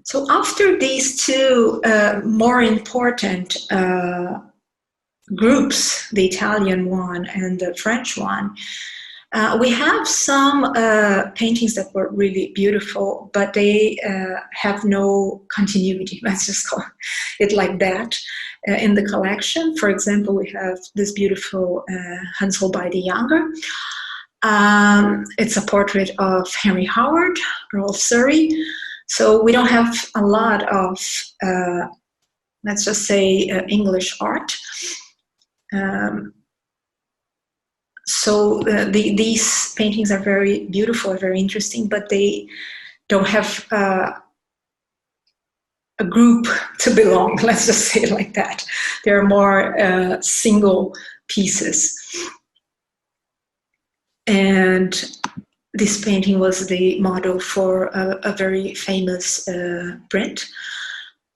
So after these two more important groups, the Italian one and the French one, we have some paintings that were really beautiful, but they have no continuity, let's just call it like that, in the collection. For example, we have this beautiful Hans Holbein the Younger. It's a portrait of Henry Howard, Earl of Surrey. So we don't have a lot of, let's just say, English art. So these paintings are very beautiful, very interesting, but they don't have a group to belong, let's just say it like that. They're more single pieces. And this painting was the model for a very famous print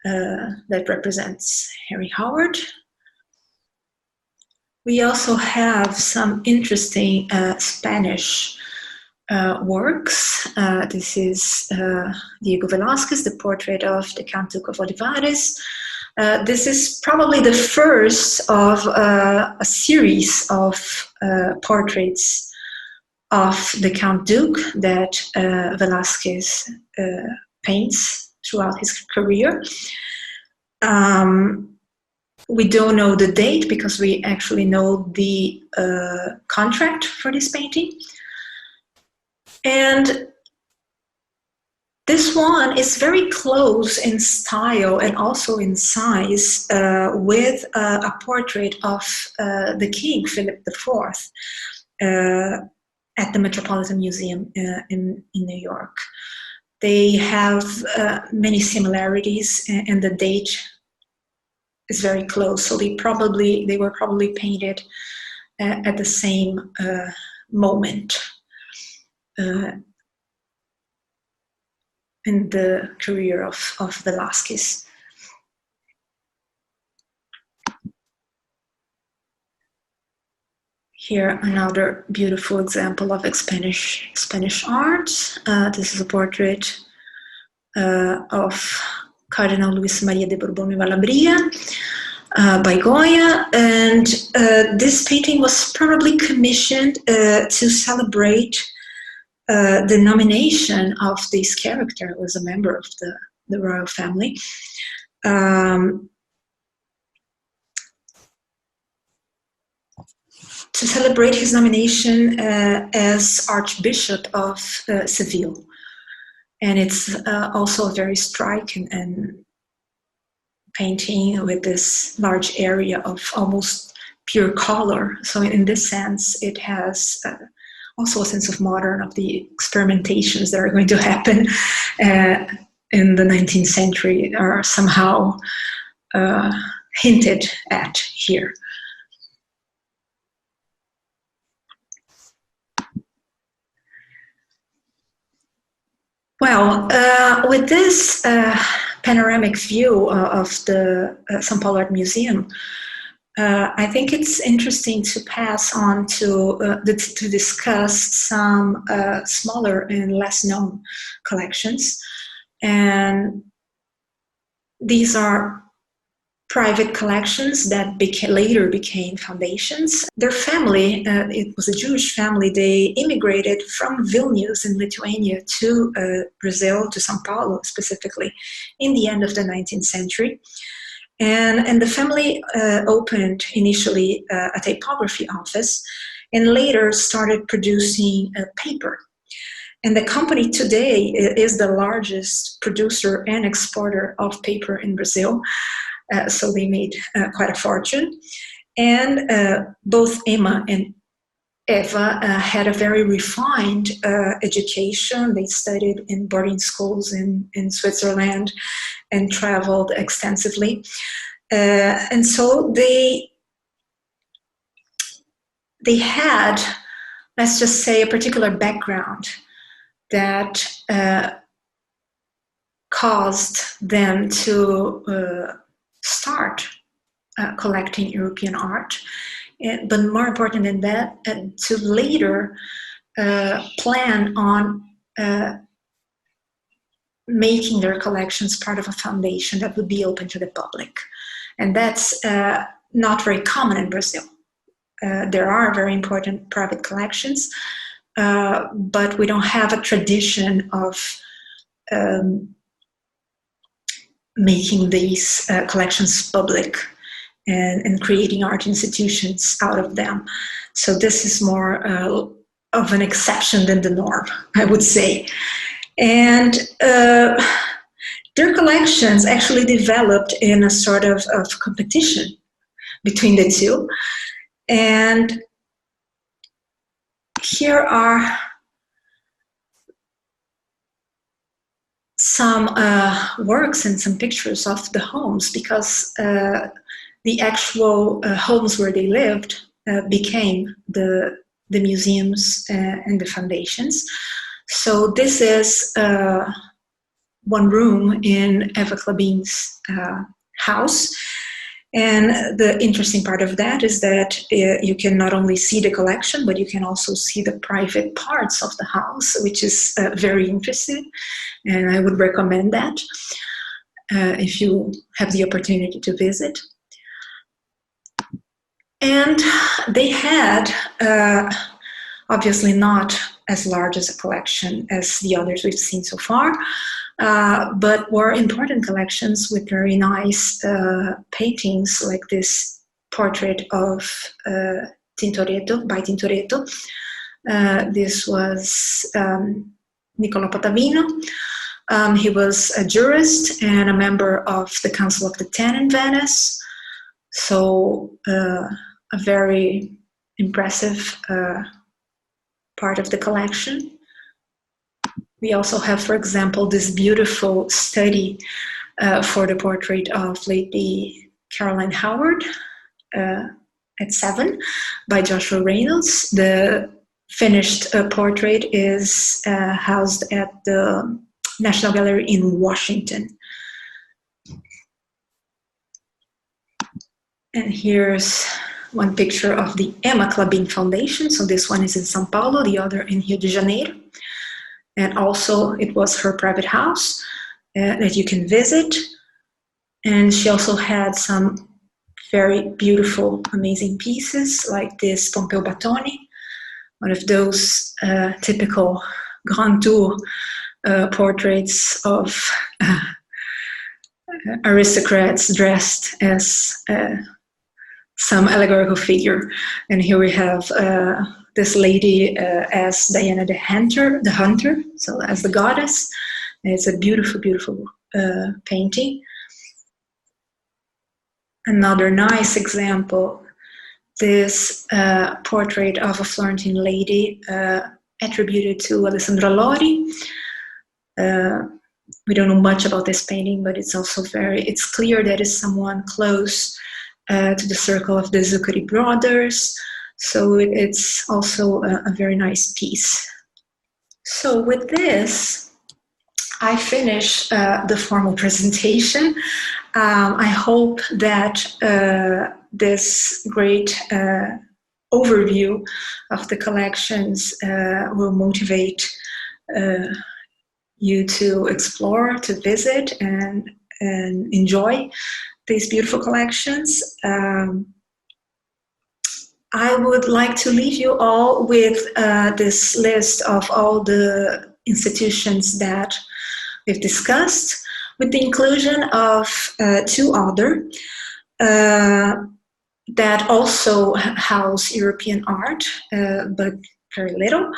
that represents Harry Howard. We also have some interesting Spanish works. This is Diego Velázquez, the portrait of the Count Duke of Olivares. This is probably the first of a series of portraits of the Count Duke that Velázquez paints throughout his career. We don't know the date because we actually know the contract for this painting. And this one is very close in style and also in size with a portrait of the King, Philip IV, at the Metropolitan Museum in New York. They have many similarities, and the date is very close. So they were probably painted at the same moment in the career of Velázquez. Here, another beautiful example of Spanish art. This is a portrait of Cardinal Luis Maria de Borbón y Valabria by Goya, and this painting was probably commissioned to celebrate the nomination of this character, who was a member of the royal family. To celebrate his nomination as Archbishop of Seville. And it's also a very striking and painting with this large area of almost pure color. So in this sense, it has also a sense of modern, of the experimentations that are going to happen in the 19th century are somehow hinted at here. Well, with this panoramic view of the Sao Paulo Art Museum, I think it's interesting to pass on to discuss some smaller and less known collections. And these are private collections that later became foundations. Their family, it was a Jewish family, they immigrated from Vilnius in Lithuania to Brazil, to Sao Paulo specifically, in the end of the 19th century. And the family opened initially a typography office and later started producing paper. And the company today is the largest producer and exporter of paper in Brazil. So they made quite a fortune. And both Emma and Eva had a very refined education. They studied in boarding schools in Switzerland and traveled extensively. And so they had, let's just say, a particular background that caused them to start collecting European art, but more important than that, to later plan on making their collections part of a foundation that would be open to the public. And that's not very common in Brazil. There are very important private collections, but we don't have a tradition of making these collections public and creating art institutions out of them. So this is more of an exception than the norm, I would say. And their collections actually developed in a sort of competition between the two. And here are some works and some pictures of the homes, because the actual homes where they lived became the museums and the foundations. So this is one room in Eva Klabin's house. And the interesting part of that is that you can not only see the collection, but you can also see the private parts of the house, which is very interesting. And I would recommend that if you have the opportunity to visit. And they had, obviously not as large as a collection as the others we've seen so far, but were important collections with very nice paintings, like this portrait of Tintoretto, by Tintoretto. This was Niccolo Patavino. He was a jurist and a member of the Council of the Ten in Venice. So a very impressive part of the collection. We also have, for example, this beautiful study for the portrait of Lady Caroline Howard at 7 by Joshua Reynolds. The finished portrait is housed at the National Gallery in Washington. And here's one picture of the Emma Klabin Foundation. So this one is in Sao Paulo, the other in Rio de Janeiro. And also it was her private house that you can visit. And she also had some very beautiful, amazing pieces, like this Pompeo Battoni, one of those typical Grand Tour portraits of aristocrats dressed as some allegorical figure. And here we have this lady as Diana the Hunter, so as the goddess. And it's a beautiful, beautiful painting. Another nice example, this portrait of a Florentine lady attributed to Alessandro Lori. We don't know much about this painting, but it's also it's clear that it's someone close to the circle of the Zuccari brothers. So it's also a very nice piece. So with this, I finish the formal presentation. I hope that this great overview of the collections will motivate you to explore, to visit, and enjoy these beautiful collections. I would like to leave you all with this list of all the institutions that we've discussed, with the inclusion of 2 other that also house European art, but very little.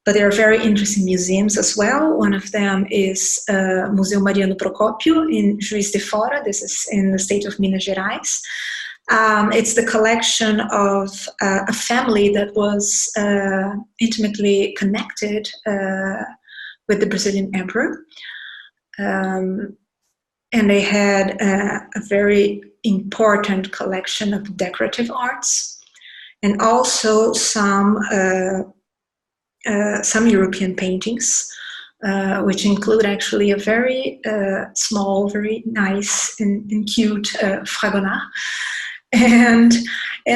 But there are very interesting museums as well. One of them is Museu Mariano Procópio in Juiz de Fora. This is in the state of Minas Gerais. It's the collection of a family that was intimately connected with the Brazilian emperor. And they had a very important collection of decorative arts, and also some European paintings, which include actually a very small, very nice and cute Fragonard. And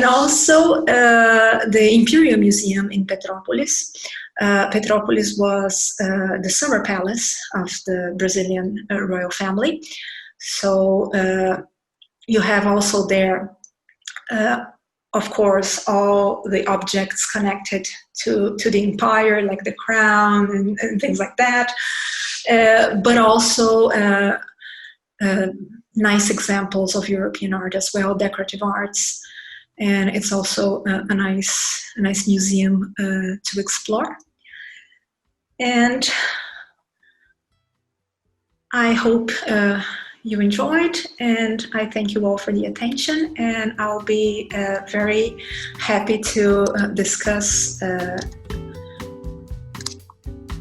also the Imperial Museum in Petrópolis. Petrópolis was the summer palace of the Brazilian royal family. So you have also there, of course, all the objects connected to the empire, like the crown and things like that, but also nice examples of European art as well, decorative arts. And it's also a nice museum to explore. And I hope you enjoyed, and I thank you all for the attention, and I'll be very happy to discuss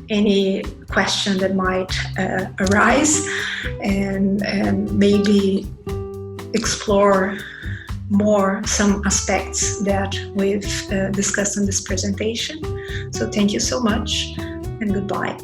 any question that might arise, and maybe explore more some aspects that we've discussed in this presentation. So thank you so much, and goodbye.